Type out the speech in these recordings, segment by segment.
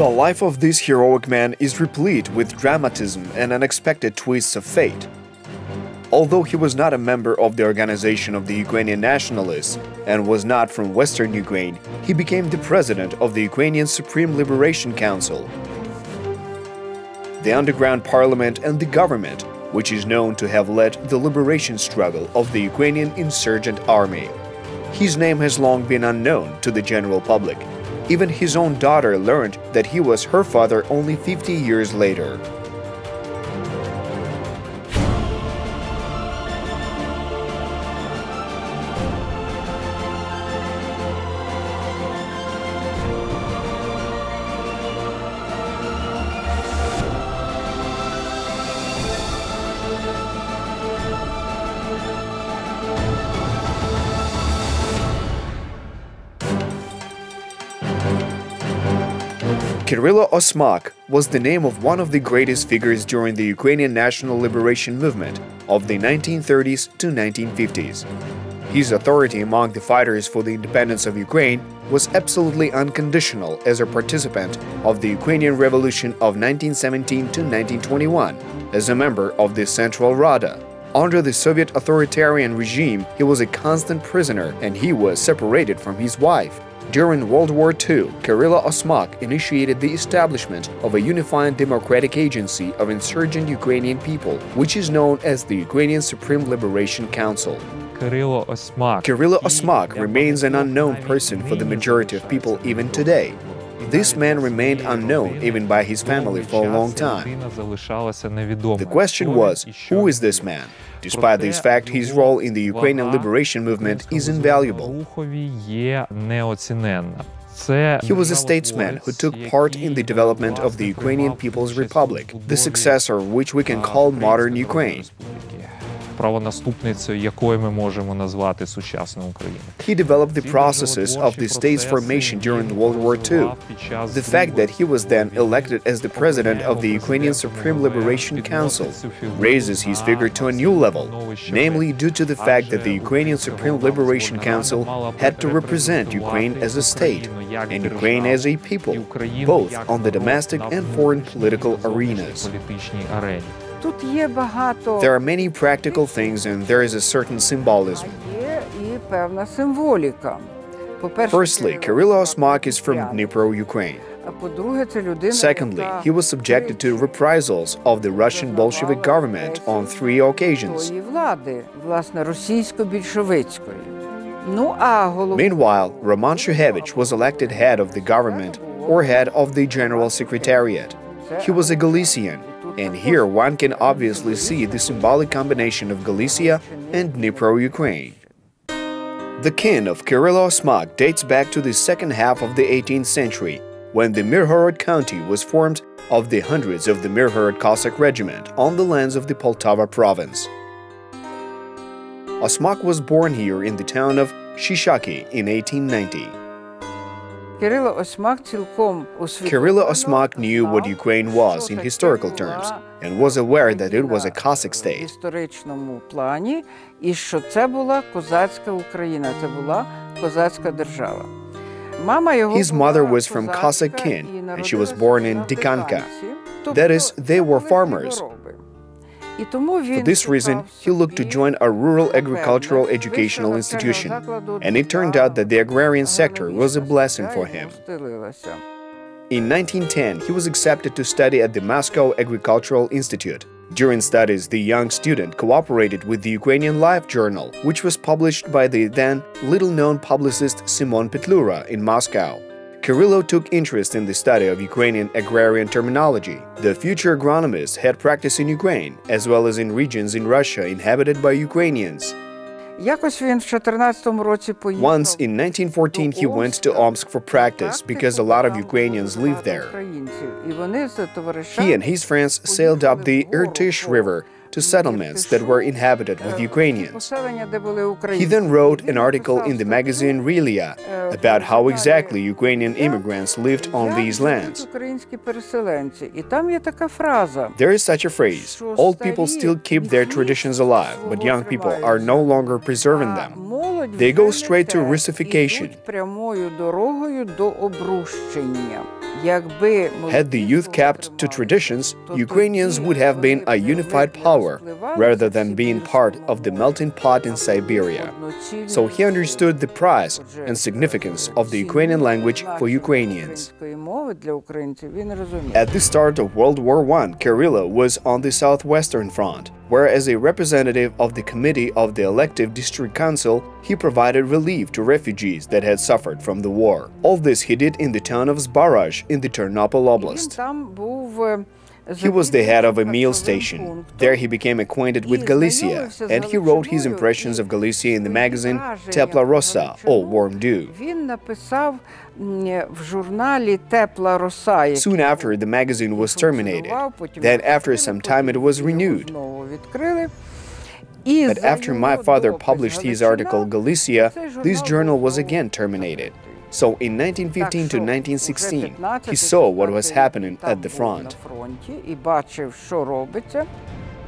The life of this heroic man is replete with dramatism and unexpected twists of fate. Although he was not a member of the organization of the Ukrainian Nationalists and was not from Western Ukraine, he became the president of the Ukrainian Supreme Liberation Council, the underground parliament and the government, which is known to have led the liberation struggle of the Ukrainian insurgent army. His name has long been unknown to the general public. Even his own daughter learned that he was her father only 50 years later. Kyrylo Osmak was the name of one of the greatest figures during the Ukrainian National Liberation Movement of the 1930s to 1950s. His authority among the fighters for the independence of Ukraine was absolutely unconditional as a participant of the Ukrainian Revolution of 1917 to 1921, as a member of the Central Rada. Under the Soviet authoritarian regime, he was a constant prisoner and he was separated from his wife. During World War II, Kyrylo Osmak initiated the establishment of a unifying democratic agency of insurgent Ukrainian people, which is known as the Ukrainian Supreme Liberation Council. Kyrylo Osmak remains an unknown person for the majority of people even today. This man remained unknown even by his family for a long time. The question was, who is this man? Despite this fact, his role in the Ukrainian liberation movement is invaluable. He was a statesman who took part in the development of the Ukrainian People's Republic, the successor of which we can call modern Ukraine. He developed the processes of the state's formation during World War II. The fact that he was then elected as the president of the Ukrainian Supreme Liberation Council raises his figure to a new level, namely due to the fact that the Ukrainian Supreme Liberation Council had to represent Ukraine as a state and Ukraine as a people, both on the domestic and foreign political arenas. There are many practical things and there is a certain symbolism. Firstly, Kyrylo Osmak is from Dnipro, Ukraine. Secondly, he was subjected to reprisals of the Russian Bolshevik government on 3 occasions. Meanwhile, Roman Shuhevich was elected head of the government or head of the General Secretariat. He was a Galician, and here one can obviously see the symbolic combination of Galicia and Dnipro, Ukraine. The kin of Kyrylo Osmak dates back to the second half of the 18th century, when the Mirhorod county was formed of the hundreds of the Mirhorod Cossack regiment on the lands of the Poltava province. Osmak was born here in the town of Shishaki in 1890. Kyrylo Osmak knew what Ukraine was in historical terms and was aware that it was a Cossack state. His mother was from Cossack kin and she was born in Dikanka. That is, they were farmers. For this reason, he looked to join a rural agricultural educational institution, and it turned out that the agrarian sector was a blessing for him. In 1910, he was accepted to study at the Moscow Agricultural Institute. During studies, the young student cooperated with the Ukrainian Life journal, which was published by the then little-known publicist Simon Petlura in Moscow. Kyrylo took interest in the study of Ukrainian agrarian terminology. The future agronomist had practice in Ukraine, as well as in regions in Russia inhabited by Ukrainians. Once, in 1914, he went to Omsk for practice because a lot of Ukrainians lived there. He and his friends sailed up the Irtysh River to settlements that were inhabited with Ukrainians. He then wrote an article in the magazine Relia about how exactly Ukrainian immigrants lived on these lands. There is such a phrase: old people still keep their traditions alive, but young people are no longer preserving them. They go straight to Russification. Had the youth kept to traditions, Ukrainians would have been a unified power, rather than being part of the melting pot in Siberia. So he understood the price and significance of the Ukrainian language for Ukrainians. At the start of World War I, Kyrylo was on the Southwestern Front, where as a representative of the Committee of the Elective District Council, he provided relief to refugees that had suffered from the war. All this he did in the town of Zbaraj in the Ternopil Oblast. He was the head of a meal station. There he became acquainted with Galicia, and he wrote his impressions of Galicia in the magazine Tepla Rosa, or Warm Dew. Soon after, the magazine was terminated. Then after some time it was renewed. But after my father published his article Galicia, this journal was again terminated. So in 1915 to 1916, he saw what was happening at the front.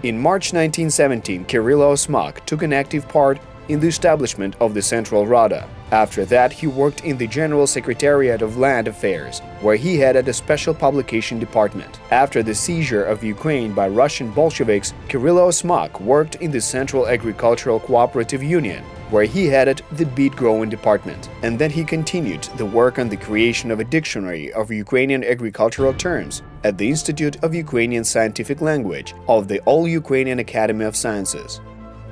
In March 1917, Kyrylo Osmak took an active part in the establishment of the Central Rada. After that, he worked in the General Secretariat of Land Affairs, where he headed a special publication department. After the seizure of Ukraine by Russian Bolsheviks, Kyrylo Osmak worked in the Central Agricultural Cooperative Union, where he headed the beet-growing department. And then he continued the work on the creation of a dictionary of Ukrainian agricultural terms at the Institute of Ukrainian Scientific Language of the All-Ukrainian Academy of Sciences.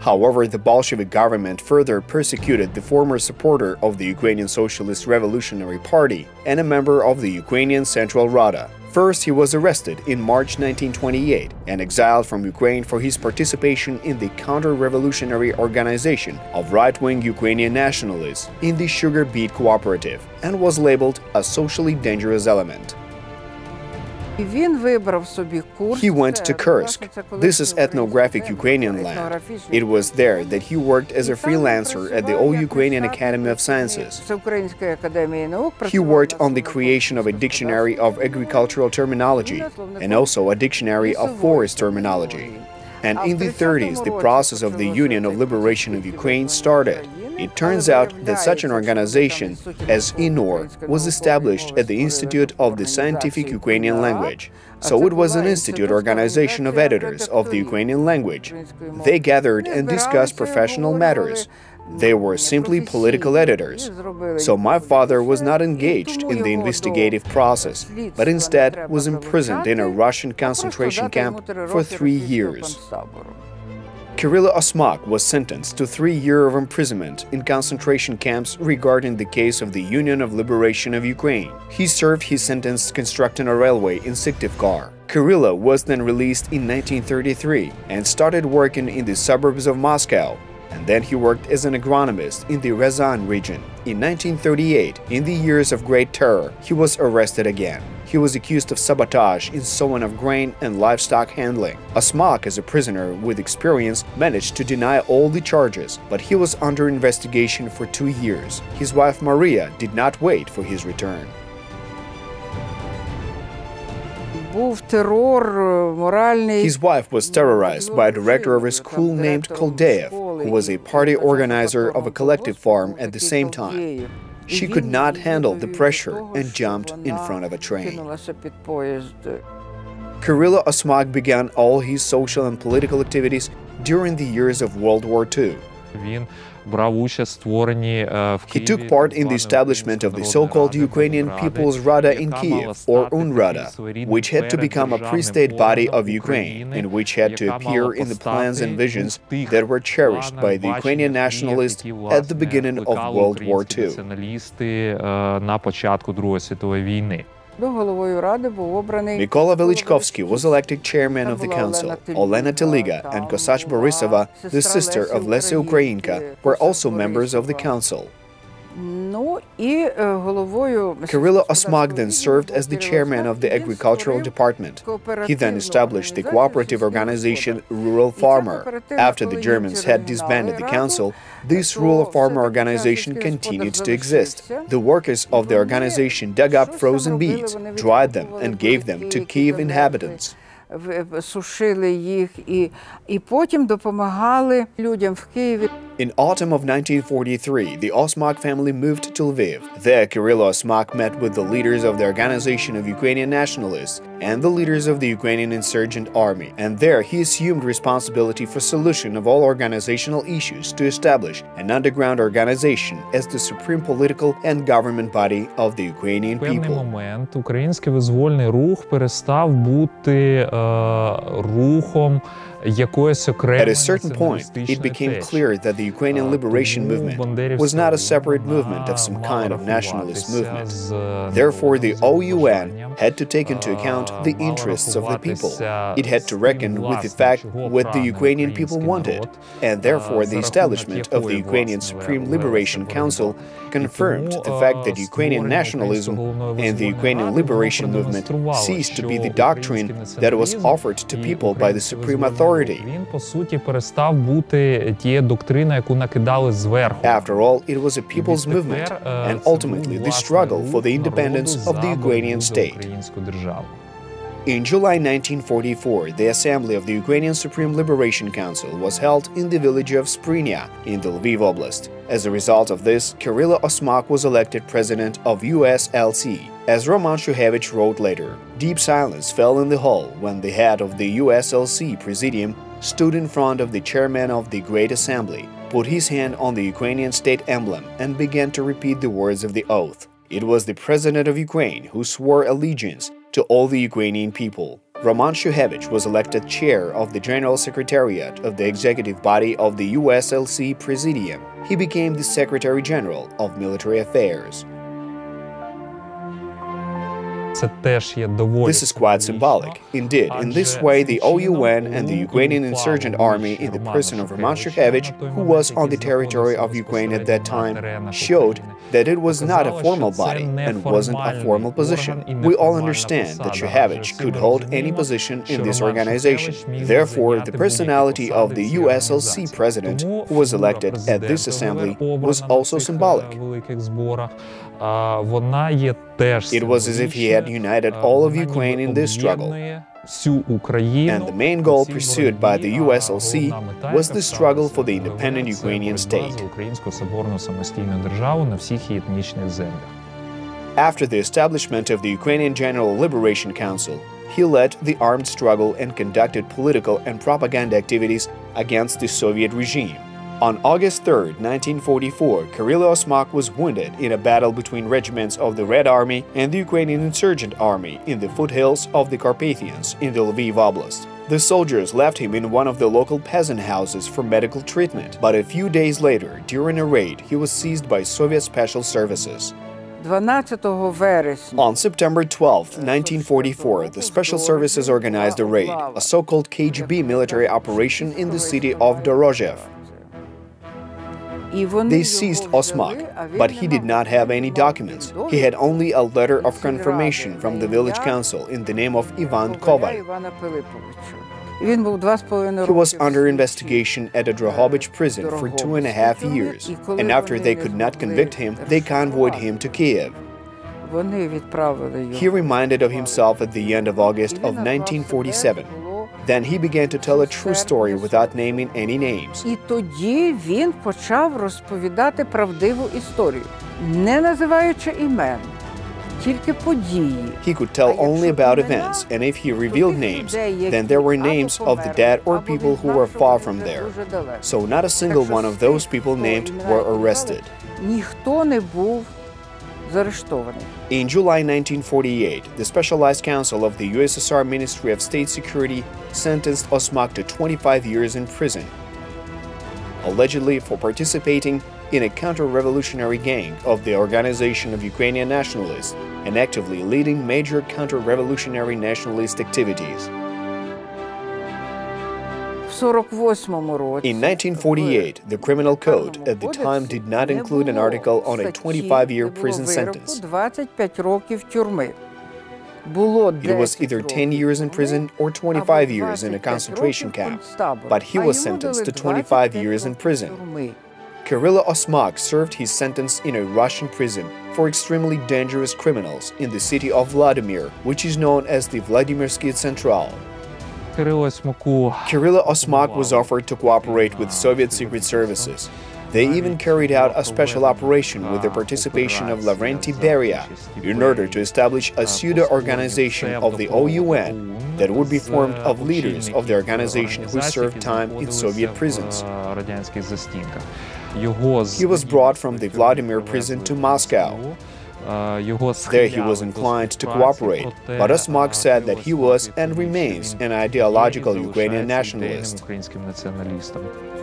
However, the Bolshevik government further persecuted the former supporter of the Ukrainian Socialist Revolutionary Party and a member of the Ukrainian Central Rada. First, he was arrested in March 1928 and exiled from Ukraine for his participation in the counter-revolutionary organization of right-wing Ukrainian Nationalists in the Sugar Beet Cooperative and was labeled a socially dangerous element. He went to Kursk. This is ethnographic Ukrainian land. It was there that he worked as a freelancer at the All-Ukrainian Academy of Sciences. He worked on the creation of a dictionary of agricultural terminology and also a dictionary of forest terminology. And in the 30s, the process of the Union of Liberation of Ukraine started. It turns out that such an organization as INOR was established at the Institute of the Scientific Ukrainian Language. So it was an institute organization of editors of the Ukrainian language. They gathered and discussed professional matters. They were simply political editors. So my father was not engaged in the investigative process, but instead was imprisoned in a Russian concentration camp for 3 years. Kyrylo Osmak was sentenced to 3 years of imprisonment in concentration camps regarding the case of the Union of Liberation of Ukraine. He served his sentence constructing a railway in Syktyvkar. Kyrylo was then released in 1933 and started working in the suburbs of Moscow. And then he worked as an agronomist in the Ryazan region. In 1938, in the years of Great Terror, he was arrested again. He was accused of sabotage in sowing of grain and livestock handling. Osmak, as a prisoner with experience, managed to deny all the charges, but he was under investigation for 2 years. His wife Maria did not wait for his return. His wife was terrorized by a director of a school named Koldeyev, who was a party organizer of a collective farm at the same time. She could not handle the pressure and jumped in front of a train. Kyrylo Osmak began all his social and political activities during the years of World War II. He took part in the establishment of the so-called Ukrainian People's Rada in Kiev, or UNRADA, which had to become a pre-state body of Ukraine and which had to appear in the plans and visions that were cherished by the Ukrainian Nationalists at the beginning of World War II. Mykola Velichkovsky was elected chairman of the council. Olena Teliga and Kosach Borisova, the sister of Lesya Ukrainka, were also members of the council. Kyrylo Osmak then served as the chairman of the agricultural department. He then established the cooperative organization Rural Farmer. After the Germans had disbanded the council, this Rural Farmer organization continued to exist. The workers of the organization dug up frozen beets, dried them and gave them to Kiev inhabitants. In autumn of 1943, the Osmak family moved to Lviv. There, Kyrylo Osmak met with the leaders of the Organization of Ukrainian Nationalists and the leaders of the Ukrainian Insurgent Army, and there he assumed responsibility for solution of all organizational issues to establish an underground organization as the supreme political and government body of the Ukrainian people. В певний момент український визвольний рух перестав бути рухом якоїсь окремої націоналістичної течії. It became clear that the Ukrainian liberation movement was not a separate movement of some kind of nationalist movement. Therefore, the OUN had to take into account the interests of the people. It had to reckon with the fact what the Ukrainian people wanted, and therefore the establishment of the Ukrainian Supreme Liberation Council confirmed the fact that Ukrainian nationalism and the Ukrainian liberation movement ceased to be the doctrine that was offered to people by the supreme authority. Він, по суті, перестав бути тією доктриною, яку накидали зверху. After all, it was a people's movement, and ultimately the struggle for the independence of the Ukrainian state. In July 1944, the assembly of the Ukrainian Supreme Liberation Council was held in the village of Sprynya in the Lviv Oblast. As a result of this, Kyrylo Osmak was elected president of USLC. As Roman Shuhevich wrote later, deep silence fell in the hall when the head of the USLC Presidium stood in front of the chairman of the Great Assembly, put his hand on the Ukrainian state emblem, and began to repeat the words of the oath. It was the president of Ukraine who swore allegiance to all the Ukrainian people. Roman Shuhevich was elected chair of the General Secretariat of the executive body of the USLC Presidium. He became the Secretary General of Military Affairs. This is quite symbolic. Indeed, in this way, the OUN and the Ukrainian Insurgent Army, in the person of Roman Shuhevich, who was on the territory of Ukraine at that time, showed that it was not a formal body and wasn't a formal position. We all understand that Shuhevich could hold any position in this organization. Therefore, the personality of the USLC president, who was elected at this assembly, was also symbolic. It was as if he had united all of Ukraine in this struggle. And the main goal pursued by the USLC was the struggle for the independent Ukrainian state. After the establishment of the Ukrainian General Liberation Council, he led the armed struggle and conducted political and propaganda activities against the Soviet regime. On August 3, 1944, Kyrylo Osmak was wounded in a battle between regiments of the Red Army and the Ukrainian Insurgent Army in the foothills of the Carpathians in the Lviv Oblast. The soldiers left him in one of the local peasant houses for medical treatment, but a few days later, during a raid, he was seized by Soviet special services. On September 12, 1944, the Special Services organized a raid, a so-called KGB military operation in the city of Dorozhev. They seized Osmak, but he did not have any documents. He had only a letter of confirmation from the village council in the name of Ivan Koval. He was under investigation at a Drohobych prison for 2.5 years, and after they could not convict him, they convoyed him to Kiev. He reminded of himself at the end of August of 1947. Then he began to tell a true story without naming any names. І тоді він почав розповідати правдиву історію, не називаючи імен, тільки події. He could tell only about events, and if he revealed names, then there were names of the dead or people who were far from there. So not a single one of those people named were arrested. Ніхто не був заарештований. In July 1948, the Specialized Council of the USSR Ministry of State Security sentenced Osmak to 25 years in prison, allegedly for participating in a counter-revolutionary gang of the Organization of Ukrainian Nationalists and actively leading major counter-revolutionary nationalist activities. In 1948, the criminal code at the time did not include an article on a 25-year prison sentence. It was either 10 years in prison or 25 years in a concentration camp, but he was sentenced to 25 years in prison. Kyrylo Osmak served his sentence in a Russian prison for extremely dangerous criminals in the city of Vladimir, which is known as the Vladimirsky Central. Kyrylo Osmak was offered to cooperate with Soviet secret services. They even carried out a special operation with the participation of Lavrenti Beria in order to establish a pseudo-organization of the OUN that would be formed of leaders of the organization who served time in Soviet prisons. He was brought from the Vladimir prison to Moscow. There he was inclined to cooperate, but Osmak said that he was and remains an ideological Ukrainian nationalist.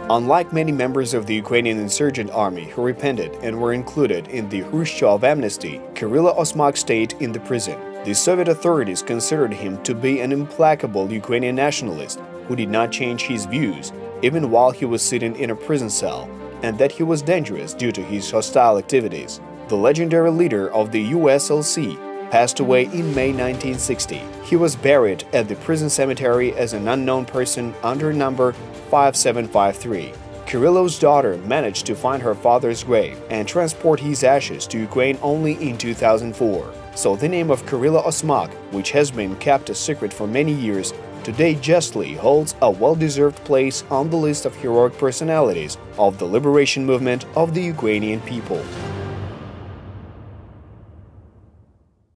Unlike many members of the Ukrainian insurgent army who repented and were included in the Khrushchev amnesty, Kyrylo Osmak stayed in the prison. The Soviet authorities considered him to be an implacable Ukrainian nationalist who did not change his views even while he was sitting in a prison cell, and that he was dangerous due to his hostile activities. The legendary leader of the USLC passed away in May 1960. He was buried at the prison cemetery as an unknown person under number 5753. Kyrylo's daughter managed to find her father's grave and transport his ashes to Ukraine only in 2004. So the name of Kyrylo Osmak, which has been kept a secret for many years, today justly holds a well-deserved place on the list of heroic personalities of the liberation movement of the Ukrainian people.